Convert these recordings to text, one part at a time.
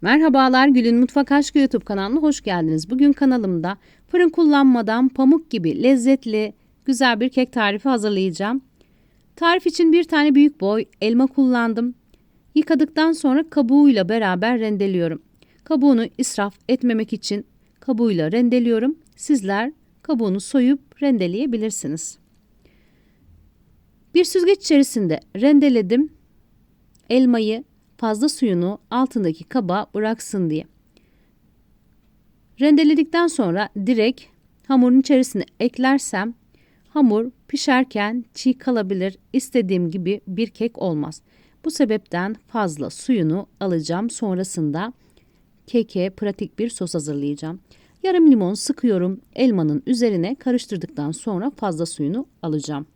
Merhabalar, Gül'ün Mutfak Aşkı YouTube kanalına hoş geldiniz. Bugün kanalımda fırın kullanmadan pamuk gibi lezzetli, güzel bir kek tarifi hazırlayacağım. Tarif için bir tane büyük boy elma kullandım. Yıkadıktan sonra kabuğuyla beraber rendeliyorum. Kabuğunu israf etmemek için kabuğuyla rendeliyorum. Sizler kabuğunu soyup rendeleyebilirsiniz. Bir süzgeç içerisinde rendeledim elmayı, fazla suyunu altındaki kaba bıraksın diye. Rendeledikten sonra direkt hamurun içerisine eklersem hamur pişerken çiğ kalabilir. İstediğim gibi bir kek olmaz. Bu sebepten fazla suyunu alacağım. Sonrasında keke pratik bir sos hazırlayacağım. Yarım limon sıkıyorum. Elmanın üzerine karıştırdıktan sonra fazla suyunu alacağım.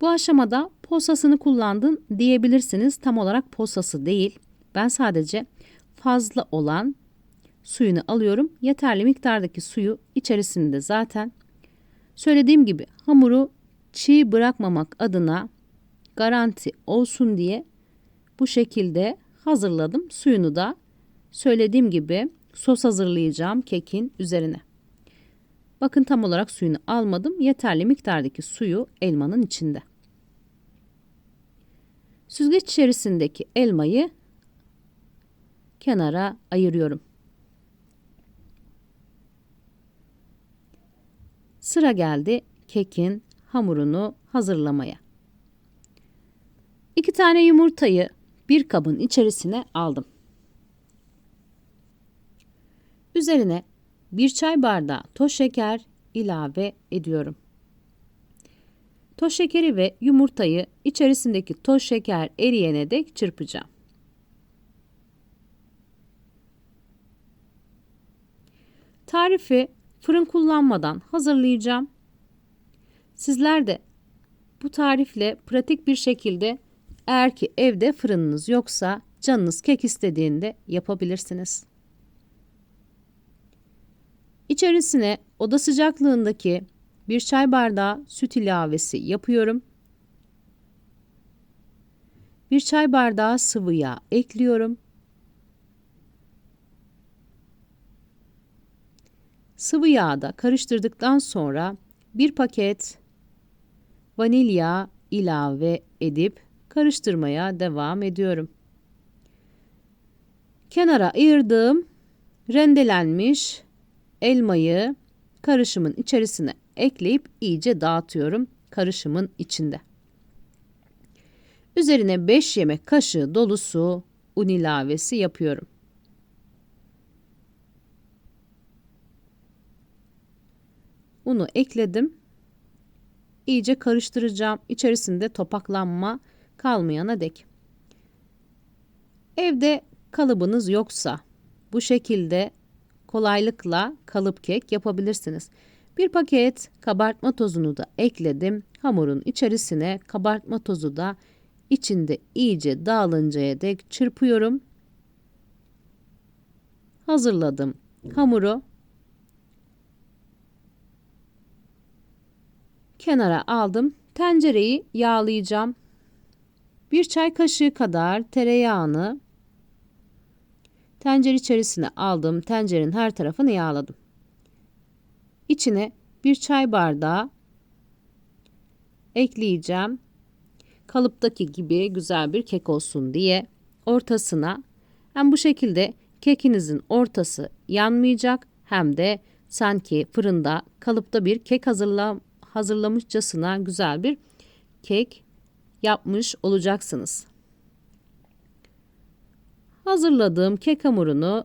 Bu aşamada posasını kullandın diyebilirsiniz. Tam olarak posası değil. Ben sadece fazla olan suyunu alıyorum. Yeterli miktardaki suyu içerisinde zaten. Söylediğim gibi hamuru çiğ bırakmamak adına garanti olsun diye bu şekilde hazırladım. Suyunu da söylediğim gibi sos hazırlayacağım kekin üzerine. Bakın tam olarak suyunu almadım. Yeterli miktardaki suyu elmanın içinde. Süzgeç içerisindeki elmayı kenara ayırıyorum. Sıra geldi kekin hamurunu hazırlamaya. 2 tane yumurtayı bir kabın içerisine aldım. Üzerine 1 çay bardağı toz şeker ilave ediyorum. Toz şekeri ve yumurtayı içerisindeki toz şeker eriyene dek çırpacağım. Tarifi fırın kullanmadan hazırlayacağım. Sizler de bu tarifle pratik bir şekilde eğer ki evde fırınınız yoksa canınız kek istediğinde yapabilirsiniz. İçerisine oda sıcaklığındaki 1 çay bardağı süt ilavesi yapıyorum. 1 çay bardağı sıvı yağ ekliyorum. Sıvı yağı da karıştırdıktan sonra 1 paket vanilya ilave edip karıştırmaya devam ediyorum. Kenara ayırdığım rendelenmiş elmayı karışımın içerisine ekleyip iyice dağıtıyorum karışımın içinde. Üzerine 5 yemek kaşığı dolusu un ilavesi yapıyorum. Unu ekledim. İyice karıştıracağım. İçerisinde topaklanma kalmayana dek. Evde kalıbınız yoksa bu şekilde kolaylıkla kalıp kek yapabilirsiniz. 1 paket kabartma tozunu da ekledim. Hamurun içerisine kabartma tozu da içinde iyice dağılıncaya dek çırpıyorum. Hazırladım hamuru. Kenara aldım. Tencereyi yağlayacağım. 1 çay kaşığı kadar tereyağını tencere içerisine aldım. Tencerenin her tarafını yağladım. İçine 1 çay bardağı ekleyeceğim. Kalıptaki gibi güzel bir kek olsun diye ortasına hem bu şekilde kekinizin ortası yanmayacak hem de sanki fırında kalıpta bir kek hazırlamışçasına güzel bir kek yapmış olacaksınız. Hazırladığım kek hamurunu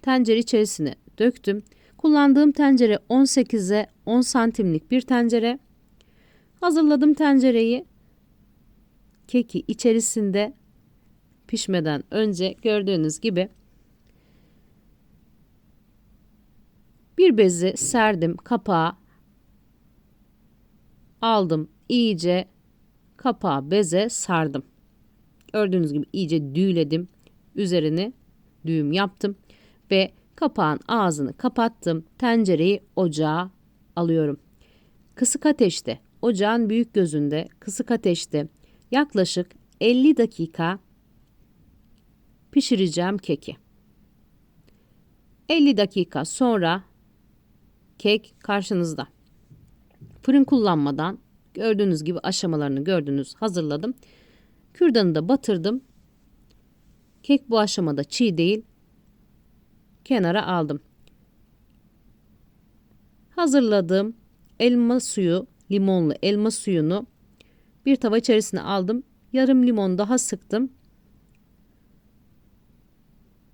tencere içerisine döktüm. Kullandığım tencere 18'e 10 santimlik bir tencere. Hazırladım tencereyi. Keki içerisinde pişmeden önce gördüğünüz gibi bir bezi serdim, kapağı aldım, iyice kapağı beze sardım. Gördüğünüz gibi iyice düğledim. Üzerini düğüm yaptım ve kapağın ağzını kapattım. Tencereyi ocağa alıyorum. kısık ateşte, ocağın büyük gözünde kısık ateşte yaklaşık 50 dakika pişireceğim keki. 50 dakika sonra kek karşınızda. Fırın kullanmadan gördüğünüz gibi aşamalarını hazırladım. Kürdanı da batırdım. Kek bu aşamada çiğ değil. Kenara aldım. Hazırladığım elma suyu, limonlu elma suyunu bir tava içerisine aldım. Yarım limon daha sıktım.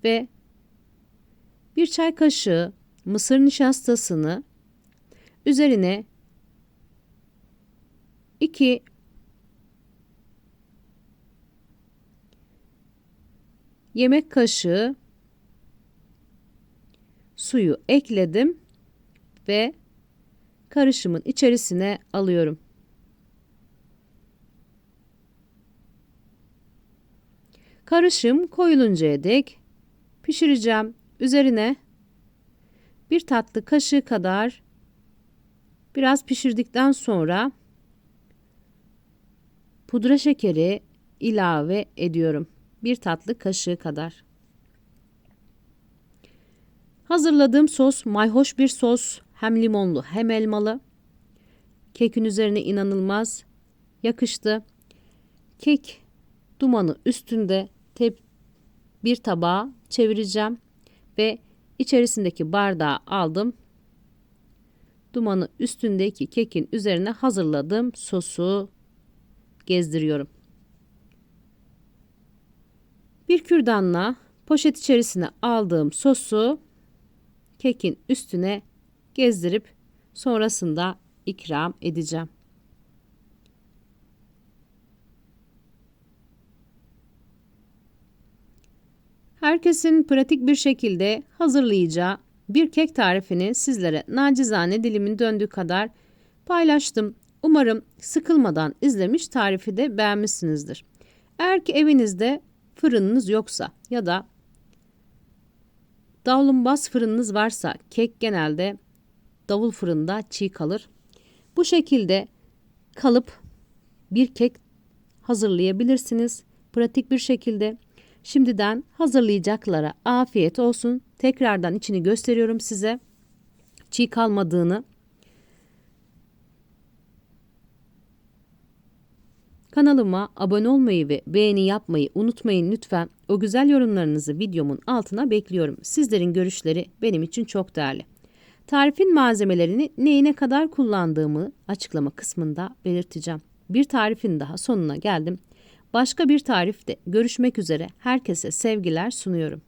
Ve bir çay kaşığı mısır nişastasını üzerine 2 yemek kaşığı suyu ekledim ve karışımın içerisine alıyorum. Karışım koyuluncaya dek pişireceğim. Üzerine bir tatlı kaşığı kadar biraz pişirdikten sonra pudra şekeri ilave ediyorum. Bir tatlı kaşığı kadar. Hazırladığım sos mayhoş bir sos. Hem limonlu hem elmalı. Kekin üzerine inanılmaz yakıştı. Kek dumanı üstünde bir tabağa çevireceğim ve içerisindeki bardağı aldım. Dumanı üstündeki kekin üzerine hazırladığım sosu gezdiriyorum. Bir kürdanla poşet içerisine aldığım sosu kekin üstüne gezdirip sonrasında ikram edeceğim. Herkesin pratik bir şekilde hazırlayacağı bir kek tarifini sizlere nacizane dilimin döndüğü kadar paylaştım. Umarım sıkılmadan izlemiş, tarifi de beğenmişsinizdir. Eğer ki evinizde fırınınız yoksa ya da davlumbaz fırınınız varsa, kek genelde davul fırında çiğ kalır. Bu şekilde kalıp bir kek hazırlayabilirsiniz. Pratik bir şekilde. Şimdiden hazırlayacaklara afiyet olsun. Tekrardan içini gösteriyorum size. Çiğ kalmadığını. Kanalıma abone olmayı ve beğeni yapmayı unutmayın lütfen. O güzel yorumlarınızı videomun altına bekliyorum. Sizlerin görüşleri benim için çok değerli. Tarifin malzemelerini ne kadar kullandığımı açıklama kısmında belirteceğim. Bir tarifin daha sonuna geldim. Başka bir tarifte görüşmek üzere. Herkese sevgiler sunuyorum.